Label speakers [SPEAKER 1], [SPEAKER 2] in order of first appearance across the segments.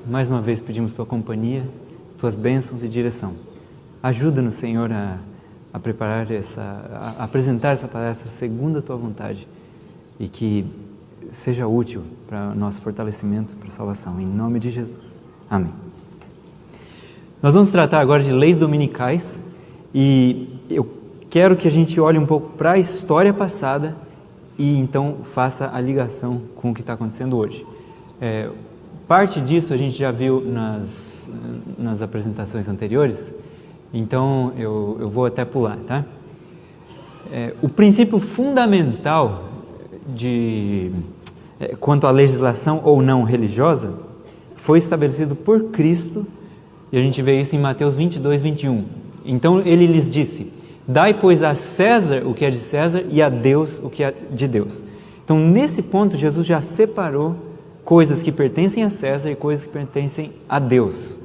[SPEAKER 1] mais uma vez pedimos Tua companhia, Tuas bênçãos e direção. Ajuda-nos, Senhor, a preparar a apresentar essa palestra segundo a Tua vontade e que seja útil para o nosso fortalecimento, para a salvação. Em nome de Jesus. Amém. Nós vamos tratar agora de leis dominicais e eu quero que a gente olhe um pouco para a história passada e então faça a ligação com o que está acontecendo hoje. Parte disso a gente já viu nas apresentações anteriores, então eu vou até pular, tá? O princípio fundamental quanto à legislação ou não religiosa foi estabelecido por Cristo e a gente vê isso em Mateus 22, 21. Então ele lhes disse: dai, pois, a César o que é de César e a Deus o que é de Deus. Então, nesse ponto, Jesus já separou coisas que pertencem a César e coisas que pertencem a Deus.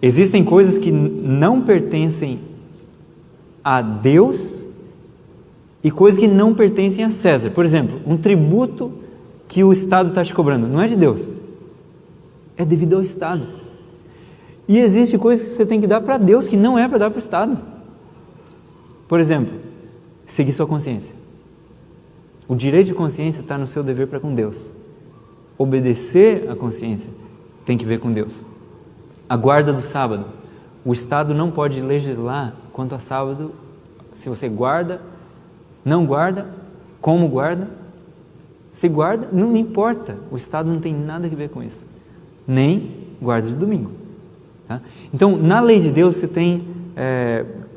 [SPEAKER 1] Existem coisas que não pertencem a Deus e coisas que não pertencem a César. Por exemplo, um tributo que o Estado está te cobrando não é de Deus, é devido ao Estado. E existe coisas que você tem que dar para Deus que não é para dar para o Estado. Por exemplo, seguir sua consciência. O direito de consciência está no seu dever para com Deus. Obedecer à consciência tem que ver com Deus. A guarda do sábado. O Estado não pode legislar quanto a sábado, se você guarda, não guarda, como guarda, se guarda, não importa. O Estado não tem nada a ver com isso. Nem guarda de domingo. Tá? Então, na lei de Deus, você tem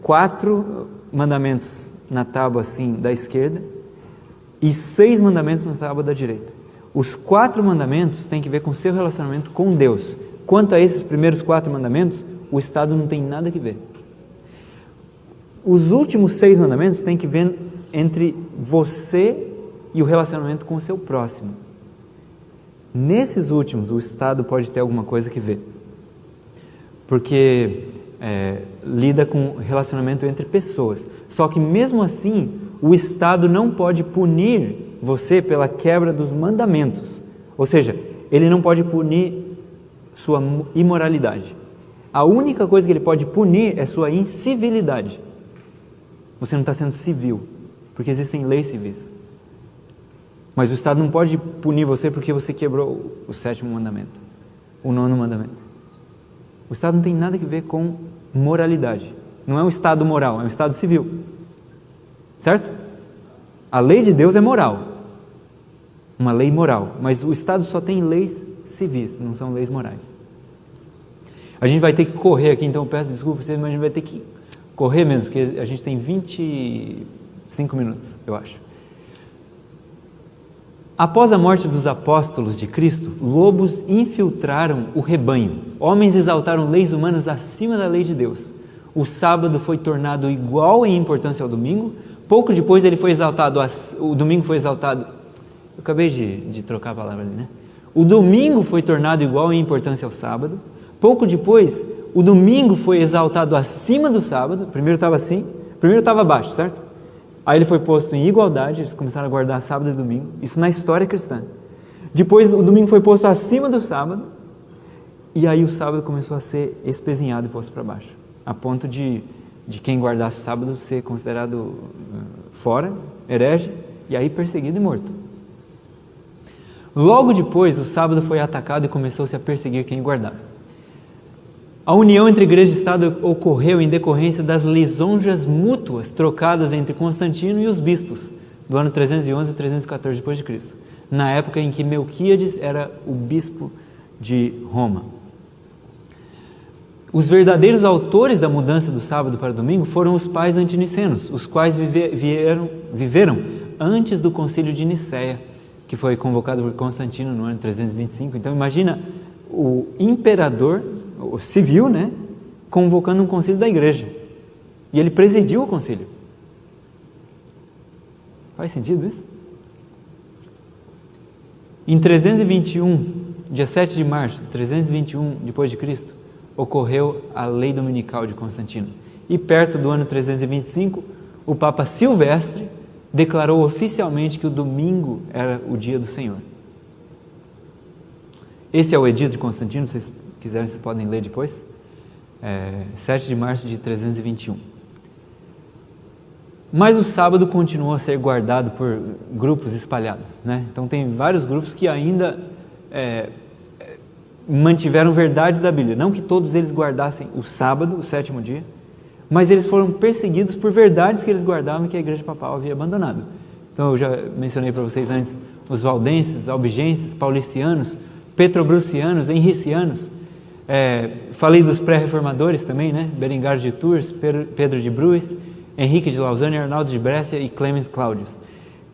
[SPEAKER 1] 4 mandamentos na tábua assim da esquerda e 6 mandamentos na tábua da direita. Os 4 mandamentos têm que ver com o seu relacionamento com Deus. Quanto a esses primeiros 4 mandamentos, o Estado não tem nada que ver. Os últimos 6 mandamentos têm que ver entre você e o relacionamento com o seu próximo. Nesses últimos, o Estado pode ter alguma coisa que ver. Porque lida com relacionamento entre pessoas. Só que mesmo assim, o Estado não pode punir você pela quebra dos mandamentos. Ou seja, ele não pode punir sua imoralidade. A única coisa que ele pode punir é sua incivilidade. Você não está sendo civil, porque existem leis civis. Mas o Estado não pode punir você porque você quebrou o 7º mandamento, o 9º mandamento. O Estado não tem nada a ver com moralidade. Não é um Estado moral, é um Estado civil. Certo? A lei de Deus é moral. Uma lei moral. Mas o Estado só tem leis civis, não são leis morais. A gente vai ter que correr aqui, então eu peço desculpa para vocês, mas a gente vai ter que correr mesmo, porque a gente tem 25 minutos, eu acho. Após a morte dos apóstolos de Cristo, lobos infiltraram o rebanho. Homens exaltaram leis humanas acima da lei de Deus. O sábado foi tornado igual em importância ao domingo. Pouco depois ele foi exaltado, o domingo foi exaltado. Eu acabei de trocar a palavra ali, né? O domingo foi tornado igual em importância ao sábado. Pouco depois, o domingo foi exaltado acima do sábado. Primeiro estava assim, primeiro estava abaixo, certo? Aí ele foi posto em igualdade, eles começaram a guardar sábado e domingo, isso na história cristã. Depois o domingo foi posto acima do sábado, e aí o sábado começou a ser espezinhado e posto para baixo, a ponto de quem guardasse o sábado ser considerado fora, herege, e aí perseguido e morto. Logo depois o sábado foi atacado e começou-se a perseguir quem guardava. A união entre igreja e Estado ocorreu em decorrência das lisonjas mútuas trocadas entre Constantino e os bispos, do ano 311 e 314 d.C., na época em que Melquíades era o bispo de Roma. Os verdadeiros autores da mudança do sábado para o domingo foram os pais antinicenos, os quais viveram antes do concílio de Nicéia, que foi convocado por Constantino no ano 325. Então imagina o imperador, o civil, né, convocando um concílio da igreja. E ele presidiu o concílio. Faz sentido isso? Em 321, dia 7 de março de 321 depois de Cristo, ocorreu a lei dominical de Constantino. E perto do ano 325, o Papa Silvestre declarou oficialmente que o domingo era o dia do Senhor. Esse é o Edito de Constantino, se vocês quiserem, vocês podem ler depois. 7 de março de 321. Mas o sábado continuou a ser guardado por grupos espalhados, né? Então tem vários grupos que ainda mantiveram verdades da Bíblia. Não que todos eles guardassem o sábado, o 7º dia, mas eles foram perseguidos por verdades que eles guardavam e que a Igreja Papal havia abandonado. Então eu já mencionei para vocês antes os valdenses, albigenses, paulicianos, petrobrucianos, henricianos. Falei dos pré-reformadores também, né? Berengar de Tours, Pedro de Bruys, Henrique de Lausanne, Arnaldo de Brescia e Clemens Claudius.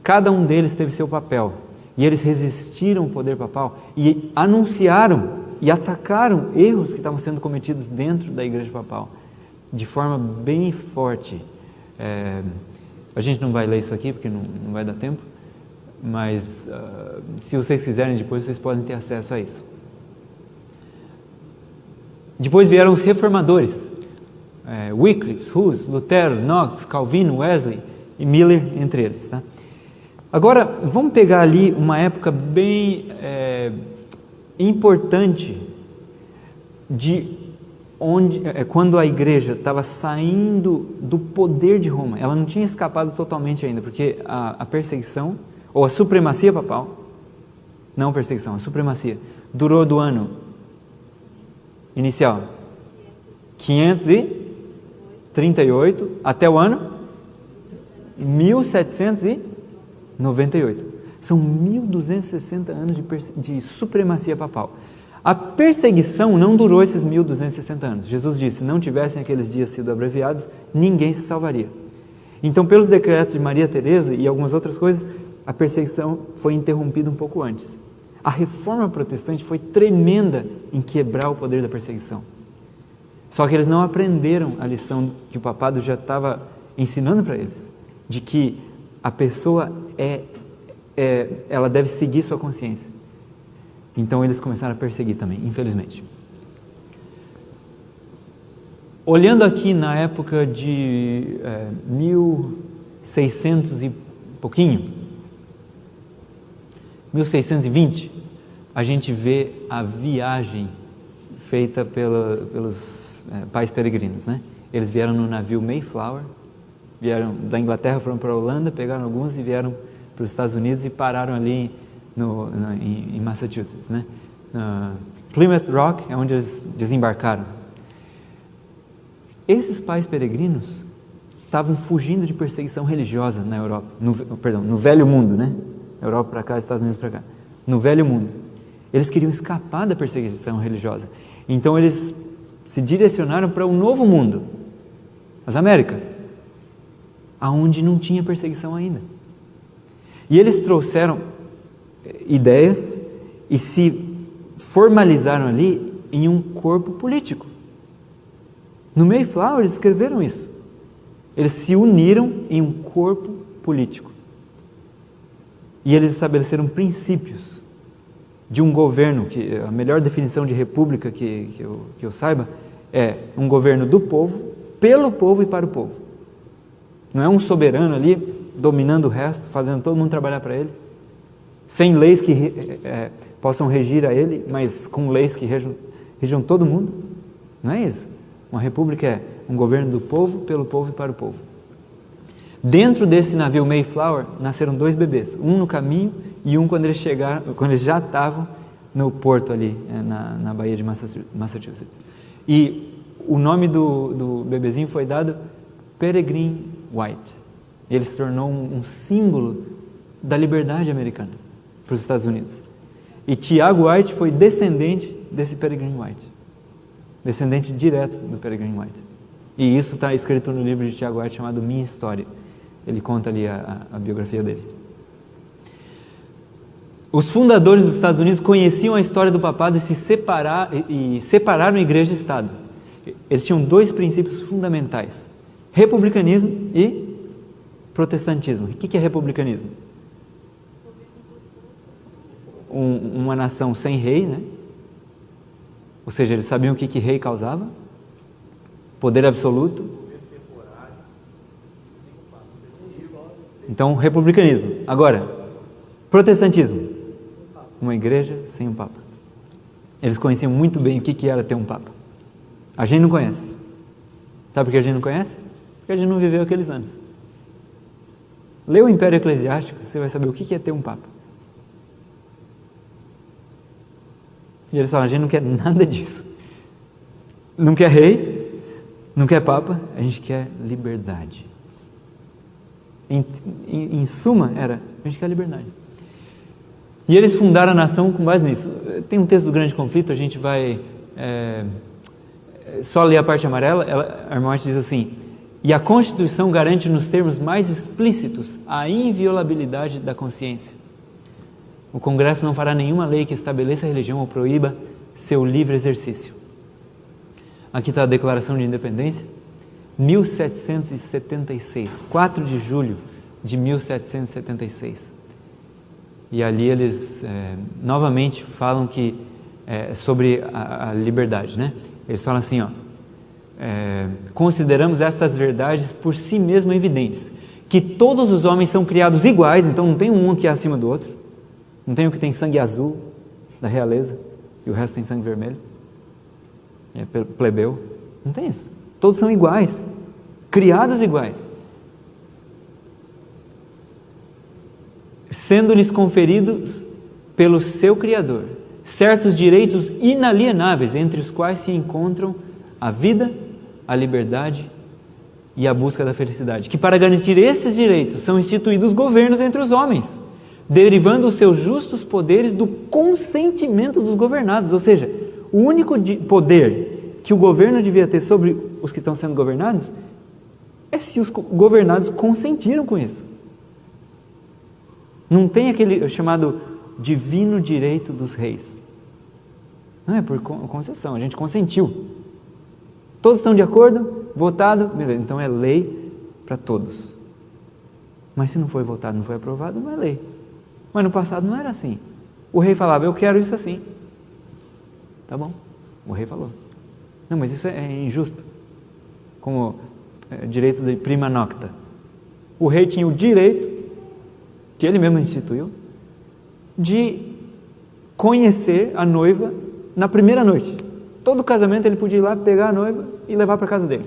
[SPEAKER 1] Cada um deles teve seu papel, e eles resistiram ao poder papal e anunciaram e atacaram erros que estavam sendo cometidos dentro da Igreja Papal de forma bem forte. A gente não vai ler isso aqui porque não vai dar tempo, mas se vocês quiserem depois vocês podem ter acesso a isso. Depois vieram os reformadores, Wycliffe, Hus, Lutero, Knox, Calvino, Wesley e Miller, entre eles. Tá? Agora, vamos pegar ali uma época bem importante quando a igreja estava saindo do poder de Roma. Ela não tinha escapado totalmente ainda, porque a perseguição, ou a supremacia papal, não perseguição, a supremacia, durou do ano inicial 538 até o ano 1798. São 1260 anos de supremacia papal. A perseguição não durou esses 1260 anos. Jesus disse, se não tivessem aqueles dias sido abreviados, ninguém se salvaria. Então, pelos decretos de Maria Teresa e algumas outras coisas, a perseguição foi interrompida um pouco antes. A reforma protestante foi tremenda em quebrar o poder da perseguição. Só que eles não aprenderam a lição que o papado já estava ensinando para eles, de que a pessoa ela deve seguir sua consciência. Então eles começaram a perseguir também, infelizmente. Olhando aqui na época de 1600 e pouquinho, 1620, a gente vê a viagem feita pelos pais peregrinos, né? Eles vieram no navio Mayflower, vieram da Inglaterra, foram para a Holanda, pegaram alguns e vieram para os Estados Unidos e pararam ali em Massachusetts, né? Plymouth Rock é onde eles desembarcaram. Esses pais peregrinos estavam fugindo de perseguição religiosa na Europa, no Velho Mundo, né? Europa para cá, Estados Unidos para cá. No Velho Mundo. Eles queriam escapar da perseguição religiosa. Então eles se direcionaram para o Novo Mundo, as Américas, aonde não tinha perseguição ainda. E eles trouxeram ideias e se formalizaram ali em um corpo político. No Mayflower eles escreveram isso. Eles se uniram em um corpo político. E eles estabeleceram princípios de um governo, que a melhor definição de república que eu saiba, é um governo do povo, pelo povo e para o povo. Não é um soberano ali, dominando o resto, fazendo todo mundo trabalhar para ele, sem leis que possam regir a ele, mas com leis que regam todo mundo. Não é isso. Uma república é um governo do povo, pelo povo e para o povo. Dentro desse navio Mayflower nasceram 2 bebês, um no caminho e um quando eles já estavam no porto ali, na Baía de Massachusetts. E o nome do bebezinho foi dado Peregrine White. Ele se tornou um símbolo da liberdade americana para os Estados Unidos. E Tiago White foi descendente desse Peregrine White, descendente direto do Peregrine White. E isso está escrito no livro de Tiago White chamado Minha História. Ele conta ali a biografia dele. Os fundadores dos Estados Unidos conheciam a história do papado e separaram igreja e Estado. Eles tinham 2 princípios fundamentais: republicanismo e protestantismo. O que é republicanismo? Uma nação sem rei, né? Ou seja, eles sabiam o que rei causava. Poder absoluto. Então, republicanismo. Agora, protestantismo. Uma igreja sem um papa. Eles conheciam muito bem o que era ter um Papa. A gente não conhece. Sabe por que a gente não conhece? Porque a gente não viveu aqueles anos. Lê o Império Eclesiástico, você vai saber o que é ter um Papa. E eles falam, a gente não quer nada disso. Não quer rei, não quer Papa, a gente quer liberdade. Em suma, a gente quer liberdade. E eles fundaram a nação com base nisso. Tem um texto do Grande Conflito, a gente vai só ler a parte amarela. A irmã diz assim: e a Constituição garante nos termos mais explícitos a inviolabilidade da consciência. O Congresso não fará nenhuma lei que estabeleça a religião ou proíba seu livre exercício. Aqui está a Declaração de Independência, 1776, 4 de julho de 1776. E ali eles novamente falam que sobre a liberdade, né? Eles falam assim, consideramos estas verdades por si mesmo evidentes, que todos os homens são criados iguais, então não tem um que é acima do outro, não tem um que tem sangue azul da realeza e o resto tem sangue vermelho, é plebeu, não tem isso, todos são iguais, criados iguais, sendo-lhes conferidos pelo seu Criador certos direitos inalienáveis, entre os quais se encontram a vida, a liberdade e a busca da felicidade, que para garantir esses direitos são instituídos governos entre os homens, derivando os seus justos poderes do consentimento dos governados, ou seja, o único poder que o governo devia ter sobre os que estão sendo governados é se os governados consentiram com isso. Não tem aquele chamado divino direito dos reis. Não é por concessão, a gente consentiu. Todos estão de acordo? Votado? Beleza, então é lei para todos. Mas se não foi votado, não foi aprovado, não é lei. Mas no passado não era assim. O rei falava, eu quero isso assim. Tá bom, o rei falou. Não, mas isso é injusto. Como direito de prima nocta. O rei tinha o direito, que ele mesmo instituiu, de conhecer a noiva na primeira noite. Todo casamento ele podia ir lá pegar a noiva e levar para a casa dele.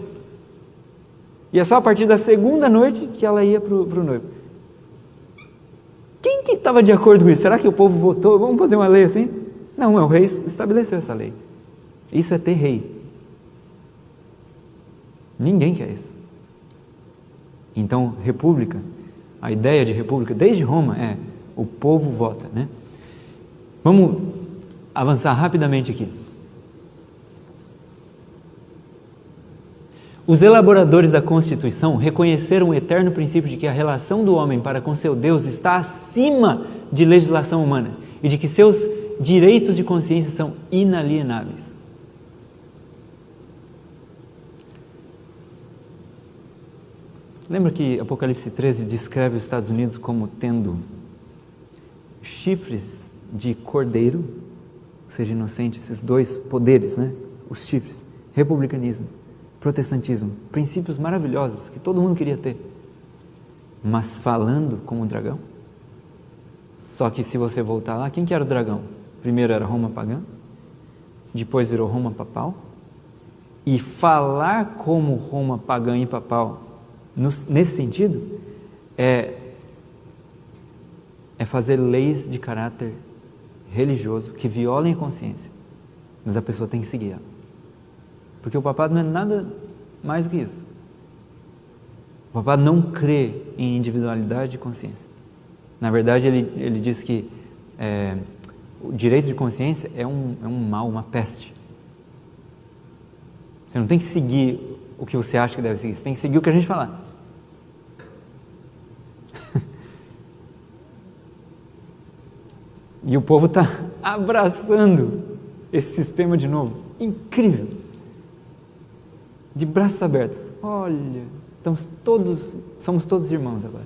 [SPEAKER 1] E é só a partir da segunda noite que ela ia para o noivo. Quem que estava de acordo com isso? Será que o povo votou? Vamos fazer uma lei assim? Não, o rei estabeleceu essa lei. Isso é ter rei. Ninguém quer isso. Então, república, a ideia de república, desde Roma, é o povo vota, né? Vamos avançar rapidamente aqui. Os elaboradores da Constituição reconheceram o eterno princípio de que a relação do homem para com seu Deus está acima de legislação humana e de que seus direitos de consciência são inalienáveis. Lembra que Apocalipse 13 descreve os Estados Unidos como tendo chifres de cordeiro, ou seja, inocente, esses dois poderes, né? Os chifres, republicanismo, protestantismo, princípios maravilhosos que todo mundo queria ter, mas falando como um dragão. Só que se você voltar lá, quem que era o dragão? Primeiro era Roma pagã, depois virou Roma papal, e falar como Roma pagã e papal, nesse sentido, é fazer leis de caráter religioso que violem a consciência, mas a pessoa tem que seguir ela. Porque o papado não é nada mais do que isso. O papado não crê em individualidade e consciência. Na verdade, ele diz que o direito de consciência é um mal, uma peste. Você não tem que seguir o que você acha que deve seguir, você tem que seguir o que a gente falar. E o povo está abraçando esse sistema de novo. Incrível. De braços abertos. Olha, somos todos irmãos agora.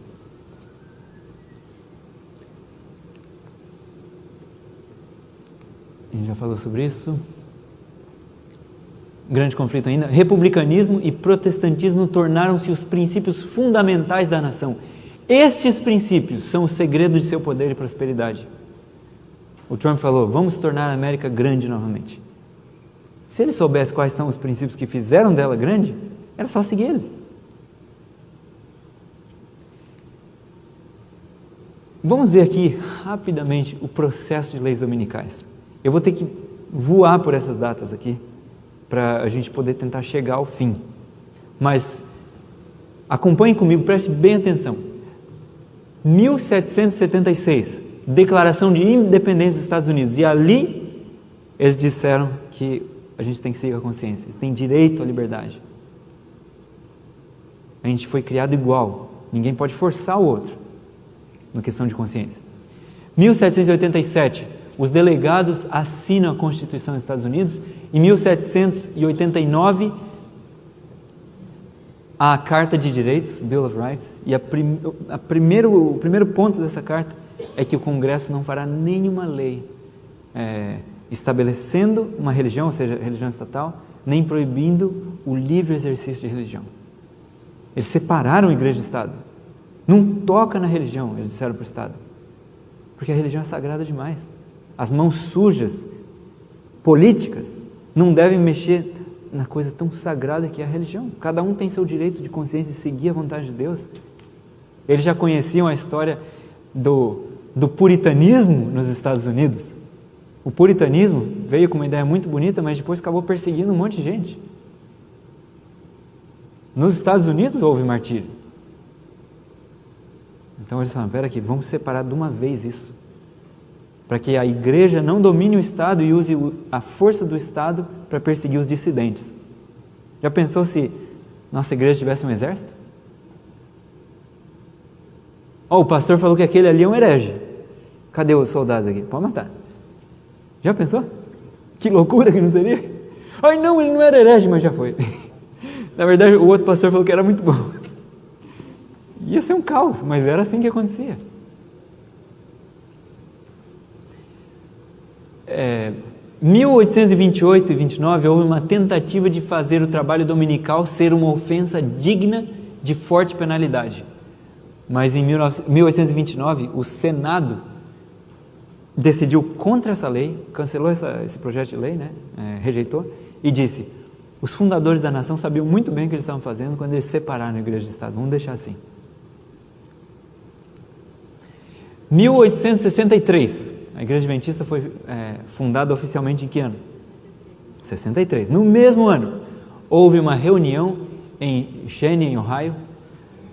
[SPEAKER 1] A gente já falou sobre isso. Grande conflito ainda. Republicanismo e protestantismo tornaram-se os princípios fundamentais da nação. Estes princípios são o segredo de seu poder e prosperidade. o Trump falou, vamos tornar a América grande novamente. Se ele soubesse quais são os princípios que fizeram dela grande, era só seguir eles. Vamos ver aqui, rapidamente, o processo de leis dominicais. Eu vou ter que voar por essas datas aqui, para a gente poder tentar chegar ao fim. Mas, acompanhe comigo, preste bem atenção. 1776, Declaração de Independência dos Estados Unidos. E ali, eles disseram que a gente tem que seguir a consciência. Eles têm direito à liberdade. A gente foi criado igual. Ninguém pode forçar o outro na questão de consciência. 1787, os delegados assinam a Constituição dos Estados Unidos. Em 1789, a Carta de Direitos, Bill of Rights, e o primeiro ponto dessa carta é que o Congresso não fará nenhuma lei estabelecendo uma religião, ou seja, religião estatal, nem proibindo o livre exercício de religião. Eles separaram a igreja do Estado. Não toca na religião, eles disseram para o Estado, porque a religião é sagrada demais. As mãos sujas, políticas, não devem mexer na coisa tão sagrada que é a religião. Cada um tem seu direito de consciência de seguir a vontade de Deus. Eles já conheciam a história do puritanismo nos Estados Unidos. O puritanismo veio com uma ideia muito bonita, mas depois acabou perseguindo um monte de gente. Nos Estados Unidos houve martírio. Então eles falaram, espera aqui, vamos separar de uma vez isso, para que a igreja não domine o Estado e use a força do Estado para perseguir os dissidentes. Já pensou se nossa igreja tivesse um exército? O pastor falou que aquele ali é um herege. Cadê os soldados aqui? Pode matar. Já pensou? Que loucura que não seria? Ai não, ele não era herege, mas já foi. Na verdade, o outro pastor falou que era muito bom. Ia ser um caos, mas era assim que acontecia. 1828 e 29 houve uma tentativa de fazer o trabalho dominical ser uma ofensa digna de forte penalidade. Mas em 1829 o Senado decidiu contra essa lei, cancelou esse projeto de lei, rejeitou, e disse, os fundadores da nação sabiam muito bem o que eles estavam fazendo quando eles separaram a igreja do Estado, vamos deixar assim. 1863, a Igreja Adventista foi fundada oficialmente em que ano? 63. No mesmo ano, houve uma reunião em Cheyenne, em Ohio,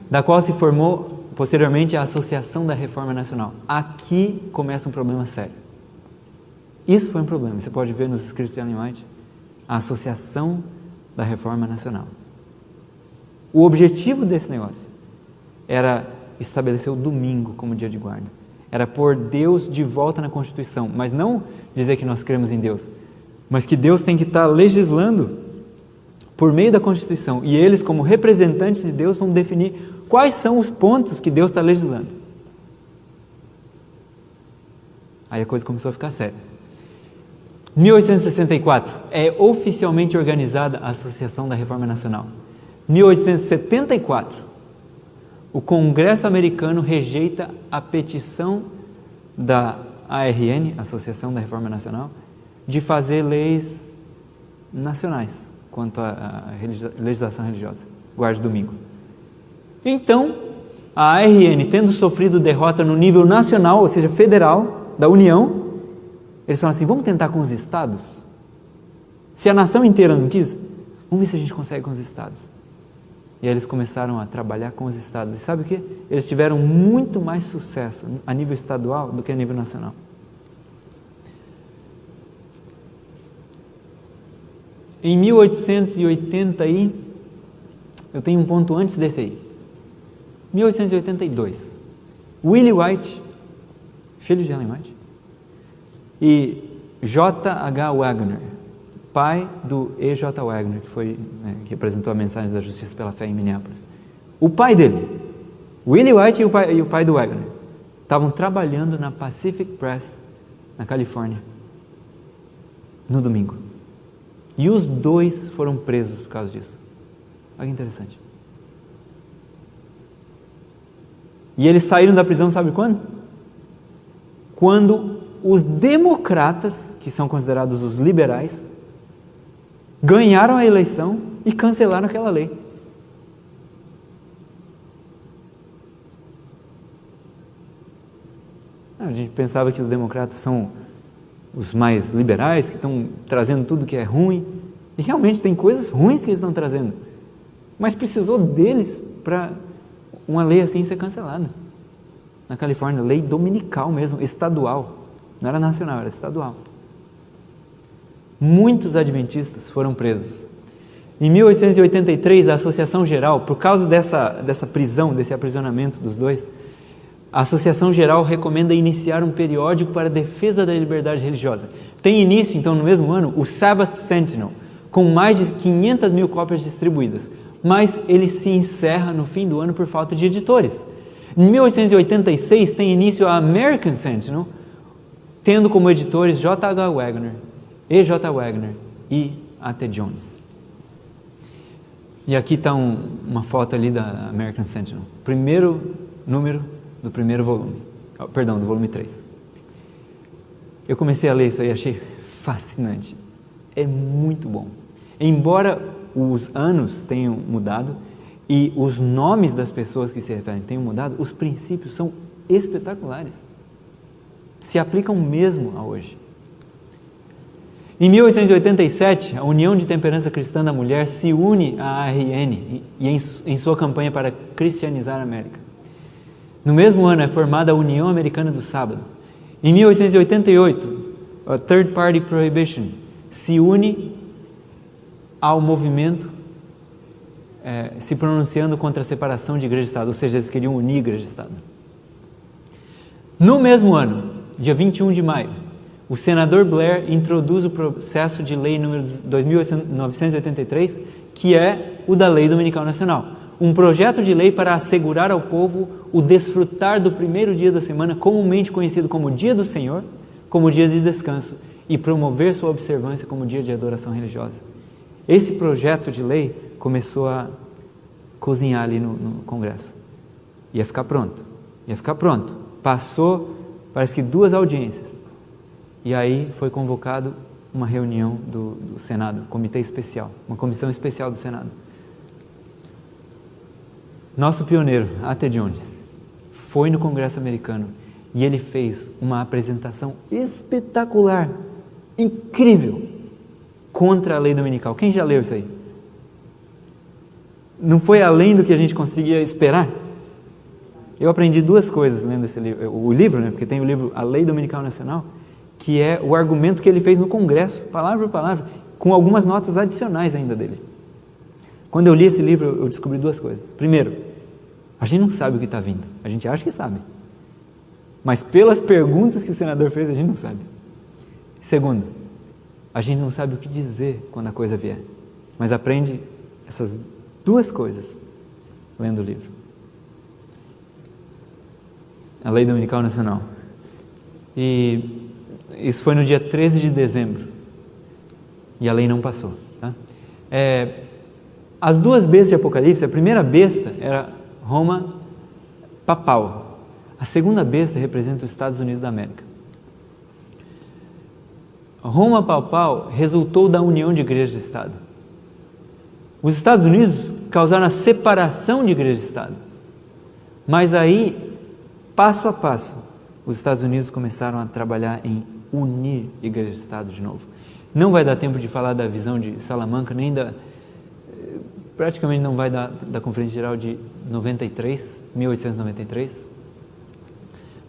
[SPEAKER 1] da qual se formou posteriormente a Associação da Reforma Nacional. Aqui começa um problema sério. Isso foi um problema, você pode ver nos escritos de Ellen White, a Associação da Reforma Nacional. O objetivo desse negócio era estabelecer o domingo como dia de guarda. Era pôr Deus de volta na Constituição, mas não dizer que nós cremos em Deus, mas que Deus tem que estar legislando por meio da Constituição, e eles, como representantes de Deus, vão definir quais são os pontos que Deus está legislando. Aí a coisa começou a ficar séria. 1864, é oficialmente organizada a Associação da Reforma Nacional. 1874, o Congresso americano rejeita a petição da ARN, Associação da Reforma Nacional, de fazer leis nacionais quanto à legislação religiosa, guarda domingo. Então, a ARN, tendo sofrido derrota no nível nacional, ou seja, federal, da União, eles falaram assim, vamos tentar com os estados? Se a nação inteira não quis, vamos ver se a gente consegue com os estados. E aí eles começaram a trabalhar com os estados. E sabe o que? Eles tiveram muito mais sucesso a nível estadual do que a nível nacional. Em 1880 eu tenho um ponto antes desse aí. 1882, Willie White, filho de Ellen White, e J.H. Wagner, pai do E.J. Wagner, que apresentou a mensagem da justiça pela fé em Minneapolis. O pai dele, Willie White e o pai do Wagner, estavam trabalhando na Pacific Press, na Califórnia, no domingo. E os dois foram presos por causa disso. Olha que interessante. E eles saíram da prisão, sabe quando? Quando os democratas, que são considerados os liberais, ganharam a eleição e cancelaram aquela lei. A gente pensava que os democratas são os mais liberais, que estão trazendo tudo que é ruim, e realmente tem coisas ruins que eles estão trazendo, mas precisou deles para uma lei assim ser cancelada. Na Califórnia, lei dominical mesmo, estadual, não era nacional, era estadual. Muitos adventistas foram presos. Em 1883, a Associação Geral, por causa dessa prisão, desse aprisionamento dos dois, a Associação Geral recomenda iniciar um periódico para a defesa da liberdade religiosa. Tem início, então, no mesmo ano, o Sabbath Sentinel, com mais de 500 mil cópias distribuídas, mas ele se encerra no fim do ano por falta de editores. Em 1886, tem início a American Sentinel, tendo como editores J.H. Wagner, E.J. Wagner e A.T. Jones. E aqui está uma foto ali da American Sentinel, primeiro número do primeiro volume, perdão, do volume 3. Eu comecei a ler isso aí, achei fascinante, é muito bom. Embora os anos tenham mudado e os nomes das pessoas que se referem tenham mudado, os princípios são espetaculares, se aplicam mesmo a hoje. Em 1887, a União de Temperança Cristã da Mulher se une à ARN e em sua campanha para cristianizar a América. No mesmo ano é formada a União Americana do Sábado. Em 1888, a Third Party Prohibition se une ao movimento se pronunciando contra a separação de igreja e Estado, ou seja, eles queriam unir igreja e Estado. No mesmo ano, dia 21 de maio, o senador Blair introduz o processo de lei número 2983, que é o da Lei Dominical Nacional. Um projeto de lei para assegurar ao povo o desfrutar do primeiro dia da semana, comumente conhecido como Dia do Senhor, como dia de descanso, e promover sua observância como dia de adoração religiosa. Esse projeto de lei começou a cozinhar ali no Congresso. Ia ficar pronto. Passou, parece que 2 audiências. E aí foi convocado uma reunião do Senado, comitê especial, uma comissão especial do Senado. Nosso pioneiro, A.T. Jones, foi no Congresso americano e ele fez uma apresentação espetacular, incrível, contra a lei dominical. Quem já leu isso aí? Não foi além do que a gente conseguia esperar? Eu aprendi 2 coisas lendo esse livro, o livro, né? Porque tem o livro A Lei Dominical Nacional, que é o argumento que ele fez no Congresso, palavra por palavra, com algumas notas adicionais ainda dele. Quando eu li esse livro, eu descobri 2 coisas. Primeiro, a gente não sabe o que está vindo. A gente acha que sabe. Mas pelas perguntas que o senador fez, a gente não sabe. Segundo, a gente não sabe o que dizer quando a coisa vier. Mas aprende essas 2 coisas lendo o livro. A Lei Dominical Nacional. E isso foi no dia 13 de dezembro. E a lei não passou. Tá? As 2 bestas de Apocalipse, a primeira besta era Roma papal. A segunda besta representa os Estados Unidos da América. Roma papal resultou da união de igreja e Estado. Os Estados Unidos causaram a separação de igreja e Estado. Mas aí, passo a passo, os Estados Unidos começaram a trabalhar em unir igreja e Estado de novo. Não vai dar tempo de falar da visão de Salamanca, nem praticamente não vai dar da Conferência Geral de 1893,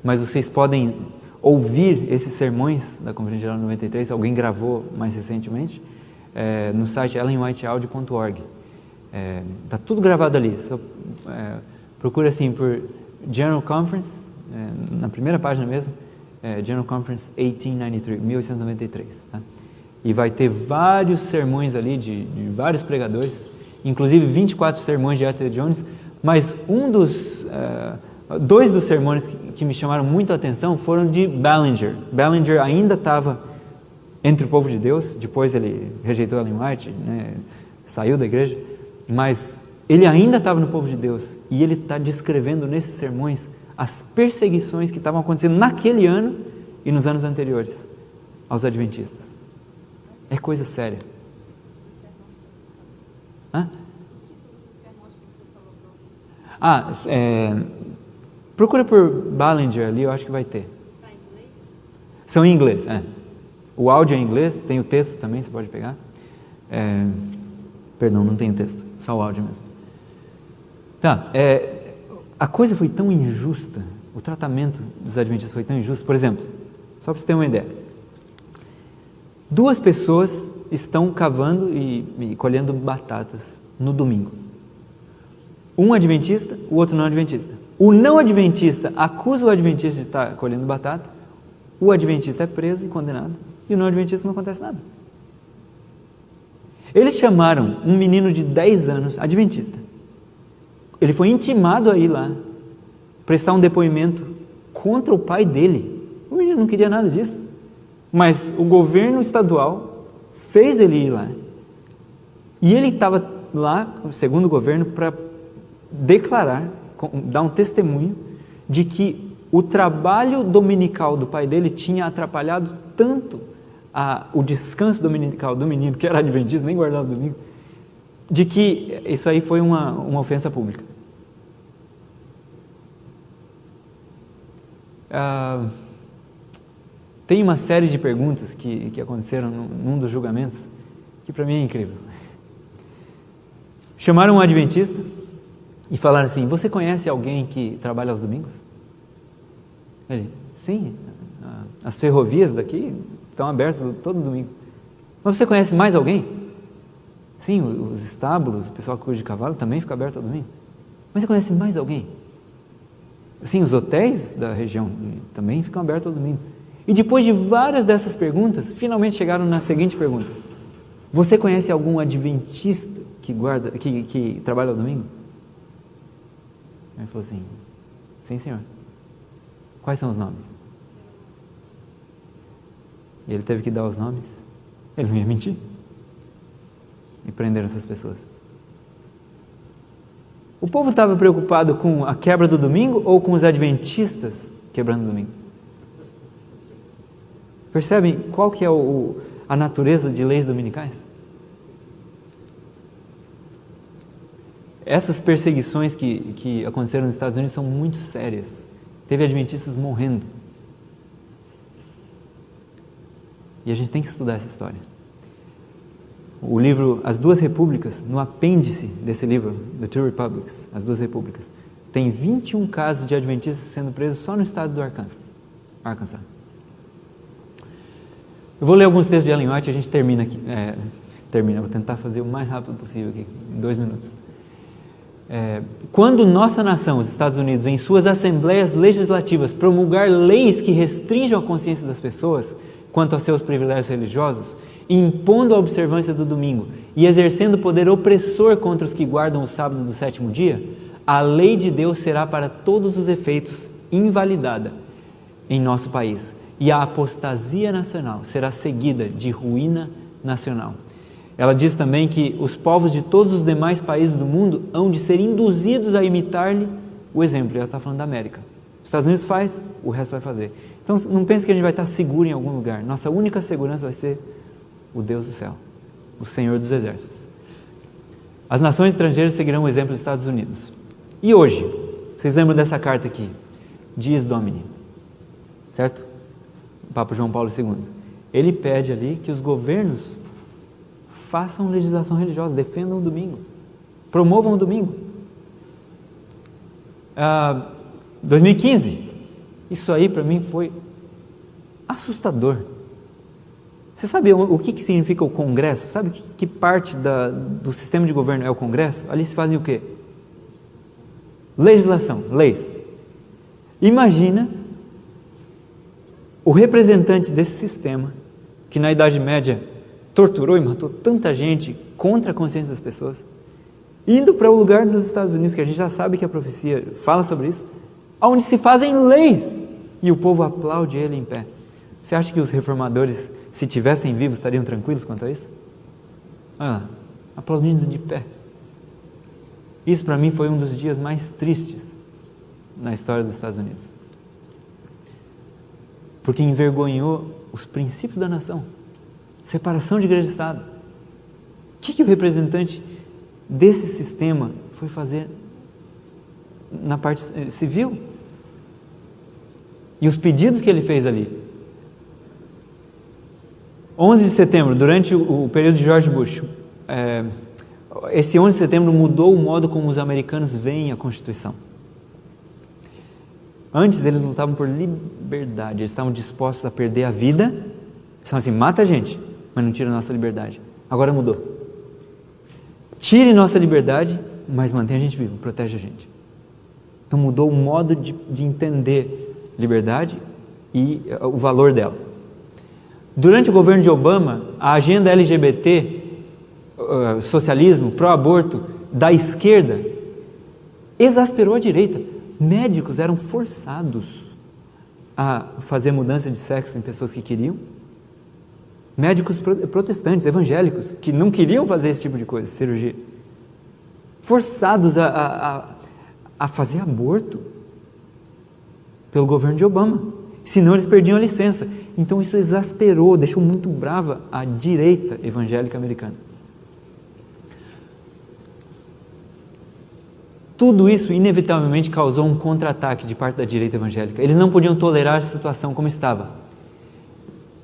[SPEAKER 1] mas vocês podem ouvir esses sermões da Conferência Geral de 93, alguém gravou mais recentemente, no site ellenwhiteaudio.org. Está tudo gravado ali, procura assim por General Conference, na primeira página mesmo, General Conference 1893, tá? E vai ter vários sermões ali de vários pregadores, inclusive 24 sermões de A.T. Jones, mas 2 dos sermões que me chamaram muito a atenção foram de Ballinger. Ballinger ainda estava entre o povo de Deus, depois ele rejeitou Ellen White, né, saiu da igreja, mas ele ainda estava no povo de Deus, e ele está descrevendo nesses sermões as perseguições que estavam acontecendo naquele ano e nos anos anteriores aos adventistas. É coisa séria. Hã? Procura por Ballinger ali, eu acho que vai ter.
[SPEAKER 2] Está em inglês?
[SPEAKER 1] São em inglês, O áudio é em inglês, tem o texto também, você pode pegar. Perdão, não tem o texto, só o áudio mesmo. Tá, a coisa foi tão injusta, o tratamento dos adventistas foi tão injusto. Por exemplo, só para você ter uma ideia. 2 pessoas estão cavando e colhendo batatas no domingo. Um adventista, o outro não adventista. O não adventista acusa o adventista de estar colhendo batata, o adventista é preso e condenado, e o não adventista não acontece nada. Eles chamaram um menino de 10 anos, adventista. Ele foi intimado a ir lá, prestar um depoimento contra o pai dele. O menino não queria nada disso, mas o governo estadual fez ele ir lá. E ele estava lá, segundo o governo, para declarar, dar um testemunho de que o trabalho dominical do pai dele tinha atrapalhado tanto o descanso dominical do menino, que era adventista, nem guardava o domingo, de que isso aí foi uma ofensa pública. Tem uma série de perguntas que aconteceram num dos julgamentos, que para mim é incrível. Chamaram um adventista e falaram assim: você conhece alguém que trabalha aos domingos? Ele: sim, as ferrovias daqui estão abertas todo domingo. Mas você conhece mais alguém? Sim, os estábulos, o pessoal que cuida de cavalo também fica aberto ao domingo. Mas você conhece mais alguém? Sim, os hotéis da região também ficam abertos ao domingo. E depois de várias dessas perguntas, finalmente chegaram na seguinte pergunta: você conhece algum adventista que trabalha ao domingo? Ele falou assim: sim, senhor. Quais são os nomes? E ele teve que dar os nomes. Ele não ia mentir. E prenderam essas pessoas. O povo estava preocupado com a quebra do domingo ou com os adventistas quebrando o domingo? Percebem qual que é a natureza de leis dominicais? Essas perseguições que aconteceram nos Estados Unidos são muito sérias. Teve adventistas morrendo. E a gente tem que estudar essa história. O livro As Duas Repúblicas, no apêndice desse livro, The Two Republics, As Duas Repúblicas, tem 21 casos de adventistas sendo presos só no estado do Arkansas. Eu vou ler alguns textos de Ellen White e a gente termina aqui. Vou tentar fazer o mais rápido possível aqui, em 2 minutos. Quando nossa nação, os Estados Unidos, em suas assembleias legislativas, promulgar leis que restringam a consciência das pessoas quanto aos seus privilégios religiosos, impondo a observância do domingo e exercendo poder opressor contra os que guardam o sábado do 7º dia, a lei de Deus será para todos os efeitos invalidada em nosso país, e a apostasia nacional será seguida de ruína nacional. Ela diz também que os povos de todos os demais países do mundo hão de ser induzidos a imitar-lhe o exemplo. Ela está falando da América. Os Estados Unidos faz, o resto vai fazer. Então não pense que a gente vai estar seguro em algum lugar. Nossa única segurança vai ser o Deus do céu, o Senhor dos exércitos. As nações estrangeiras seguirão o exemplo dos Estados Unidos. E hoje, vocês lembram dessa carta aqui? Dies Domini, certo? O Papa João Paulo II. Ele pede ali que os governos façam legislação religiosa, defendam o domingo, promovam o domingo. 2015, isso aí para mim foi assustador. Você sabe o que significa o Congresso? Sabe que parte do sistema de governo é o Congresso? Ali se fazem o quê? Legislação, leis. Imagina o representante desse sistema, que na Idade Média torturou e matou tanta gente contra a consciência das pessoas, indo para o lugar dos Estados Unidos, que a gente já sabe que a profecia fala sobre isso, onde se fazem leis e o povo aplaude ele em pé. Você acha que os reformadores, se tivessem vivos, estariam tranquilos quanto a isso? Aplaudindo de pé. Isso para mim foi um dos dias mais tristes na história dos Estados Unidos. porque envergonhou os princípios da nação, separação de igreja e Estado. O que o representante desse sistema foi fazer na parte civil? E os pedidos que ele fez ali. 11 de setembro, durante o período de George Bush, esse 11 de setembro mudou o modo como os americanos veem a Constituição. Antes eles lutavam por liberdade, eles estavam dispostos a perder a vida, eles estavam assim, mata a gente, mas não tira a nossa liberdade. Agora mudou. Tire nossa liberdade, mas mantenha a gente vivo, protege a gente. Então mudou o modo de entender liberdade e o valor dela. Durante o governo de Obama, a agenda LGBT, socialismo, pró-aborto, da esquerda, exasperou a direita. Médicos eram forçados a fazer mudança de sexo em pessoas que queriam. Médicos protestantes, evangélicos, que não queriam fazer esse tipo de coisa, cirurgia. Forçados a fazer aborto pelo governo de Obama. Senão eles perdiam a licença. Então isso exasperou, deixou muito brava a direita evangélica americana. Tudo isso inevitavelmente causou um contra-ataque de parte da direita evangélica. Eles não podiam tolerar a situação como estava.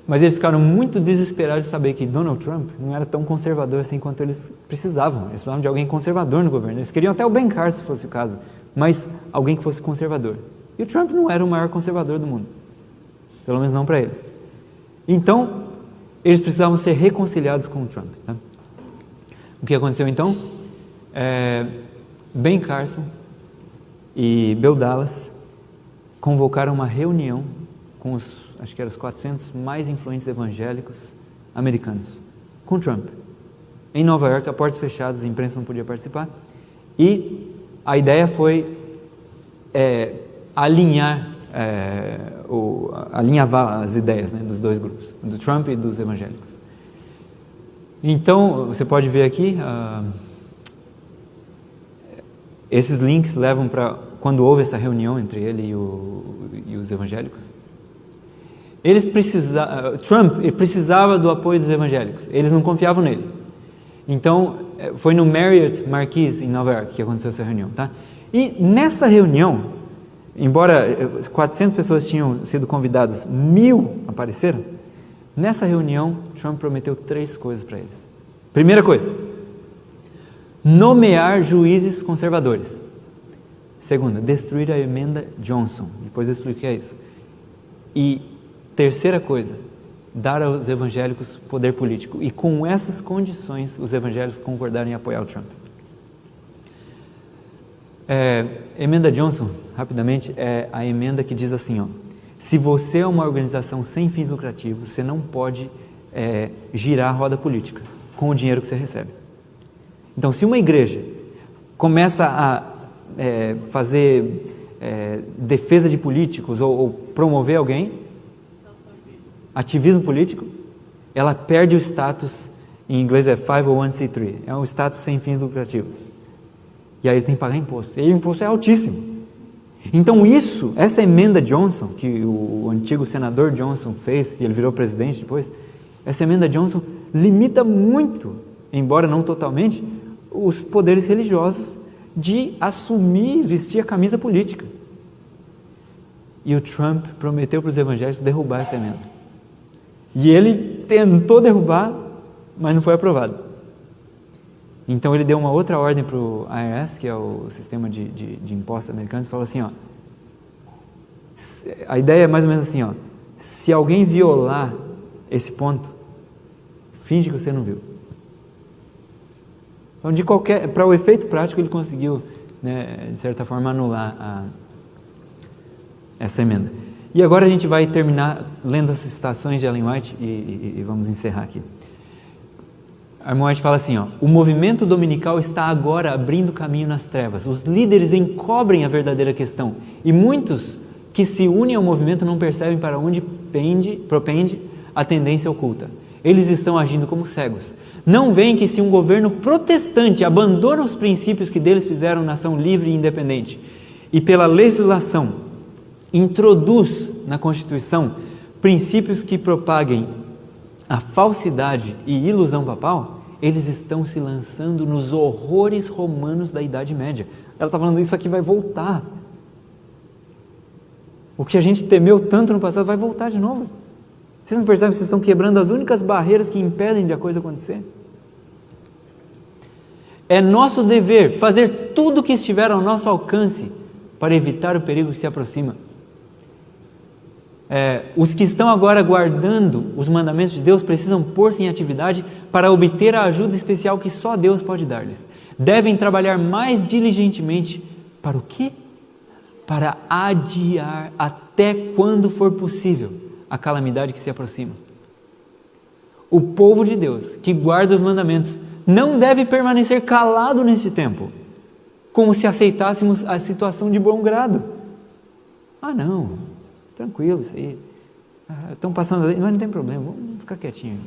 [SPEAKER 1] Mas eles ficaram muito desesperados de saber que Donald Trump não era tão conservador assim quanto eles precisavam. Eles precisavam de alguém conservador no governo. Eles queriam até o Ben Carson, se fosse o caso, mas alguém que fosse conservador. E o Trump não era o maior conservador do mundo. Pelo menos não para eles. Então, eles precisavam ser reconciliados com o Trump. Tá? O que aconteceu então? Ben Carson e Bill Dallas convocaram uma reunião com acho que eram os 400 mais influentes evangélicos americanos, com Trump, em Nova York, a portas fechadas, a imprensa não podia participar, e a ideia foi alinhavar as ideias, né, dos dois grupos, do Trump e dos evangélicos. Então, você pode ver aqui, esses links levam para quando houve essa reunião entre ele e os evangélicos. Trump precisava do apoio dos evangélicos, eles não confiavam nele. Então, foi no Marriott Marquis, em Nova York, que aconteceu essa reunião. Tá? E nessa reunião, embora 400 pessoas tinham sido convidadas, 1000 apareceram, nessa reunião, Trump prometeu 3 coisas para eles. Primeira coisa, nomear juízes conservadores. Segunda, destruir a emenda Johnson. Depois eu explico o que é isso. E terceira coisa, dar aos evangélicos poder político. E com essas condições, os evangélicos concordaram em apoiar o Trump. Emenda Johnson, rapidamente, é a emenda que diz assim, se você é uma organização sem fins lucrativos, você não pode girar a roda política com o dinheiro que você recebe. Então, se uma igreja começa a fazer defesa de políticos ou promover alguém, ativismo político, ela perde o status, em inglês é 501c3, é um status sem fins lucrativos. E aí ele tem que pagar imposto. E aí o imposto é altíssimo. Então essa emenda Johnson, que o antigo senador Johnson fez, que ele virou presidente depois, essa emenda Johnson limita muito, embora não totalmente, os poderes religiosos de assumir e vestir a camisa política. E o Trump prometeu para os evangélicos derrubar essa emenda. E ele tentou derrubar, mas não foi aprovado. Então ele deu uma outra ordem para o IRS, que é o sistema de impostos americanos, e falou assim, a ideia é mais ou menos assim, se alguém violar esse ponto, finge que você não viu. Então, para o efeito prático, ele conseguiu, né, de certa forma, anular essa emenda. E agora a gente vai terminar lendo as citações de Ellen White e vamos encerrar aqui. A Ellen White fala assim, o movimento dominical está agora abrindo caminho nas trevas. Os líderes encobrem a verdadeira questão e muitos que se unem ao movimento não percebem para onde propende a tendência oculta. Eles estão agindo como cegos. Não veem que se um governo protestante abandona os princípios que deles fizeram nação livre e independente e pela legislação introduz na Constituição princípios que propaguem a falsidade e ilusão papal, eles estão se lançando nos horrores romanos da Idade Média. Ela está falando, isso aqui vai voltar. O que a gente temeu tanto no passado vai voltar de novo. Vocês não percebem que vocês estão quebrando as únicas barreiras que impedem de a coisa acontecer? É nosso dever fazer tudo o que estiver ao nosso alcance para evitar o perigo que se aproxima. Os que estão agora guardando os mandamentos de Deus precisam pôr-se em atividade para obter a ajuda especial que só Deus pode dar-lhes. Devem trabalhar mais diligentemente para o quê? Para adiar até quando for possível a calamidade que se aproxima. O povo de Deus que guarda os mandamentos não deve permanecer calado neste tempo, como se aceitássemos a situação de bom grado. Não, tranquilo, isso aí. Estão passando ali, mas não tem problema, vamos ficar quietinho.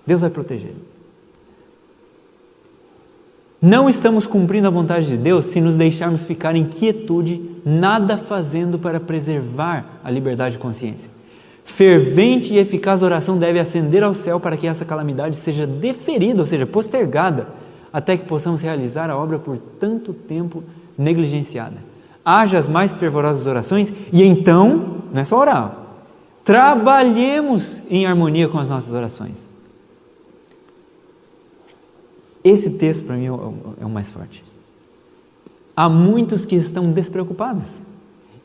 [SPEAKER 1] Deus vai proteger. Não estamos cumprindo a vontade de Deus se nos deixarmos ficar em quietude, nada fazendo para preservar a liberdade de consciência. Fervente e eficaz oração deve ascender ao céu para que essa calamidade seja deferida, ou seja, postergada, até que possamos realizar a obra por tanto tempo negligenciada. Haja as mais fervorosas orações e então, não é só orar, trabalhemos em harmonia com as nossas orações. Esse texto para mim é o mais forte. Há muitos que estão despreocupados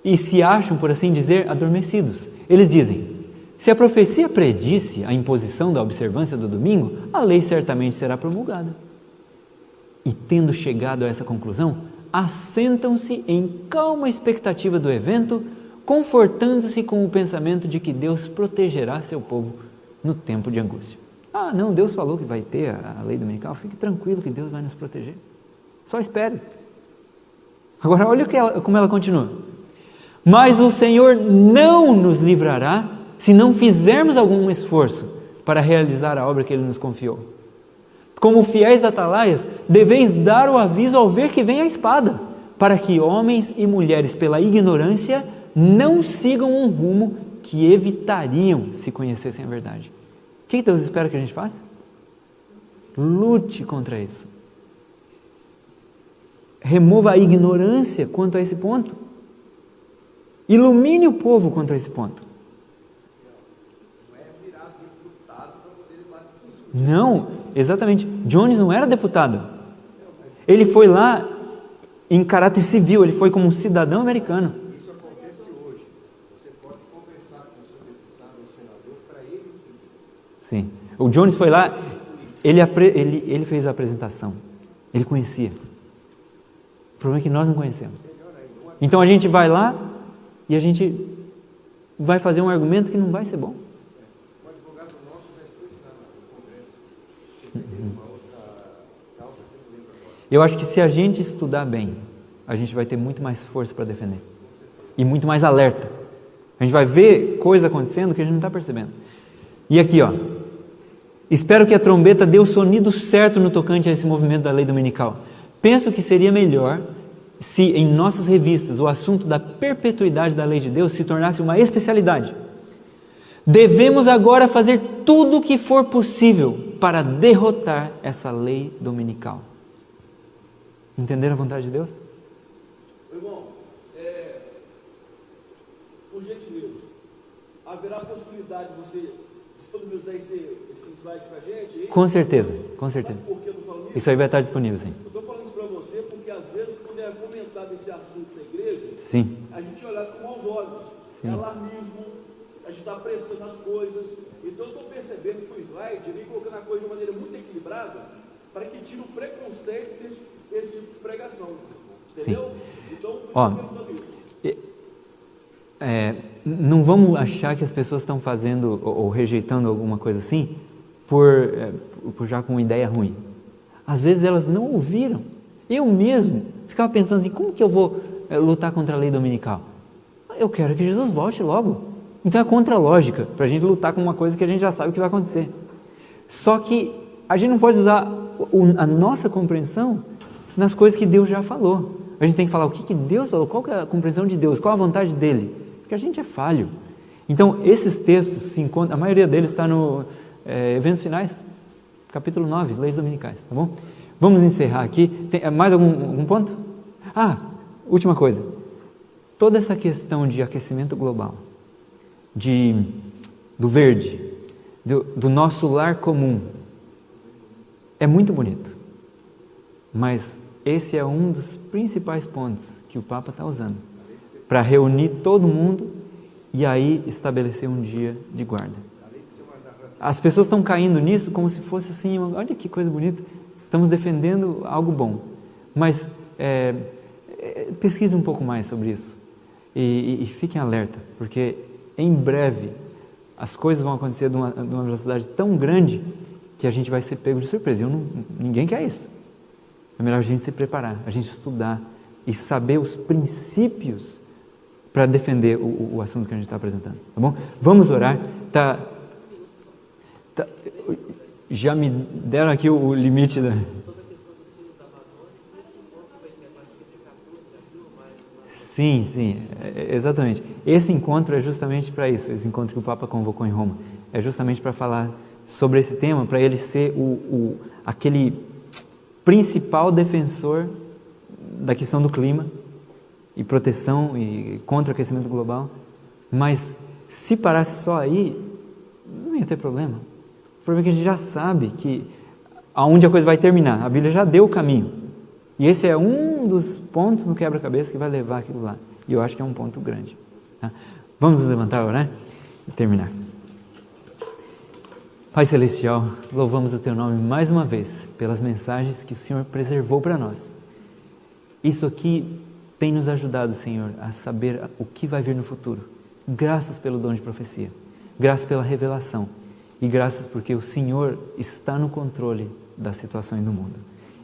[SPEAKER 1] e se acham, por assim dizer, adormecidos. Eles dizem, se a profecia predisse a imposição da observância do domingo, a lei certamente será promulgada. E tendo chegado a essa conclusão, assentam-se em calma expectativa do evento, confortando-se com o pensamento de que Deus protegerá seu povo no tempo de angústia. Não, Deus falou que vai ter a lei dominical, fique tranquilo que Deus vai nos proteger. Só espere. Agora olha como ela continua. Mas o Senhor não nos livrará se não fizermos algum esforço para realizar a obra que Ele nos confiou. Como fiéis atalaias, deveis dar o aviso ao ver que vem a espada, para que homens e mulheres, pela ignorância, não sigam um rumo que evitariam se conhecessem a verdade. O que Deus espera que a gente faça? Lute contra isso. Remova a ignorância quanto a esse ponto. Ilumine o povo contra esse ponto. Não, exatamente. Jones não era deputado. Ele foi lá em caráter civil, ele foi como um cidadão americano.
[SPEAKER 2] Isso acontece hoje. Você pode conversar com o seu deputado ou senador para ele.
[SPEAKER 1] Sim. O Jones foi lá, ele fez a apresentação. Ele conhecia. O problema é que nós não conhecemos. Então a gente vai lá e a gente vai fazer um argumento que não vai ser bom.
[SPEAKER 2] O advogado nosso já esteve no Congresso. Uma outra causa que eu lembro agora.
[SPEAKER 1] Eu acho que se a gente estudar bem, a gente vai ter muito mais força para defender. E muito mais alerta. A gente vai ver coisa acontecendo que a gente não está percebendo. E aqui, espero que a trombeta dê o sonido certo no tocante a esse movimento da lei dominical. Penso que seria melhor se em nossas revistas o assunto da perpetuidade da lei de Deus se tornasse uma especialidade. Devemos agora fazer tudo o que for possível para derrotar essa lei dominical. Entenderam a vontade de Deus?
[SPEAKER 3] Irmão, por gentileza, haverá possibilidade de você disponibilizar esse slide para a gente?
[SPEAKER 1] Com certeza, com certeza.
[SPEAKER 3] Sabe por que eu estou falando isso?
[SPEAKER 1] Isso aí vai estar disponível, sim.
[SPEAKER 3] Eu estou falando isso para você porque às vezes quando é comentado esse assunto na igreja,
[SPEAKER 1] Sim.
[SPEAKER 3] a gente é olhado com maus olhos.
[SPEAKER 1] Sim.
[SPEAKER 3] É alarmismo, a gente está apressando as coisas. Então eu estou percebendo que o slide vem colocando a coisa de uma maneira muito equilibrada para que tire o preconceito desse tipo de pregação. Entendeu?
[SPEAKER 1] Sim.
[SPEAKER 3] Então,
[SPEAKER 1] Ó,
[SPEAKER 3] isso.
[SPEAKER 1] não vamos achar que as pessoas estão fazendo ou rejeitando alguma coisa assim por já com uma ideia ruim. Às vezes elas não ouviram. Eu mesmo ficava pensando assim, como que eu vou lutar contra a lei dominical? Eu quero que Jesus volte logo. Então é contra a lógica para a gente lutar com uma coisa que a gente já sabe que vai acontecer. Só que a gente não pode usar a nossa compreensão nas coisas que Deus já falou. A gente tem que falar o que Deus falou, qual que é a compreensão de Deus, qual a vontade dele. Porque a gente é falho. Então, esses textos se encontram, a maioria deles está no Eventos Finais, capítulo 9, Leis Dominicais, tá bom? Vamos encerrar aqui. Tem mais algum ponto? Última coisa. Toda essa questão de aquecimento global, do verde, do nosso lar comum, é muito bonito. Mas esse é um dos principais pontos que o Papa está usando para reunir todo mundo e aí estabelecer um dia de guarda. As pessoas estão caindo nisso como se fosse assim, olha que coisa bonita, estamos defendendo algo bom. Mas pesquise um pouco mais sobre isso e fiquem alerta, porque em breve as coisas vão acontecer de uma velocidade tão grande que a gente vai ser pego de surpresa. Ninguém quer isso. É melhor a gente se preparar, a gente estudar e saber os princípios para defender o assunto que a gente está apresentando, tá bom? Vamos orar. Já me deram aqui o limite da... Sim, exatamente. Esse encontro é justamente para isso, esse encontro que o Papa convocou em Roma. É justamente para falar sobre esse tema, para ele ser aquele principal defensor da questão do clima e proteção e contra o aquecimento global. Mas se parasse só aí, não ia ter problema. O problema é que a gente já sabe que aonde a coisa vai terminar. A Bíblia já deu o caminho. E esse é um dos pontos no quebra-cabeça que vai levar aquilo lá. E eu acho que é um ponto grande. Tá? Vamos nos levantar, orar e terminar. Pai Celestial, louvamos o Teu nome mais uma vez pelas mensagens que o Senhor preservou para nós. Isso aqui tem nos ajudado, Senhor, a saber o que vai vir no futuro. Graças pelo dom de profecia, graças pela revelação e graças porque o Senhor está no controle das situações do mundo.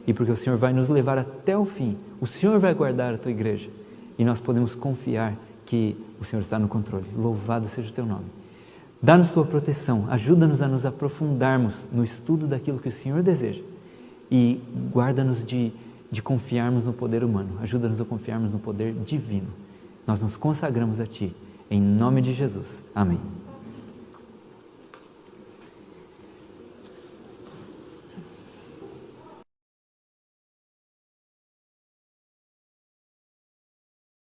[SPEAKER 1] E porque o Senhor vai nos levar até o fim. O Senhor vai guardar a Tua igreja e nós podemos confiar que o Senhor está no controle. Louvado seja o Teu nome. Dá-nos Tua proteção, ajuda-nos a nos aprofundarmos no estudo daquilo que o Senhor deseja e guarda-nos de confiarmos no poder humano, ajuda-nos a confiarmos no poder divino. Nós nos consagramos a Ti, em nome de Jesus. Amém.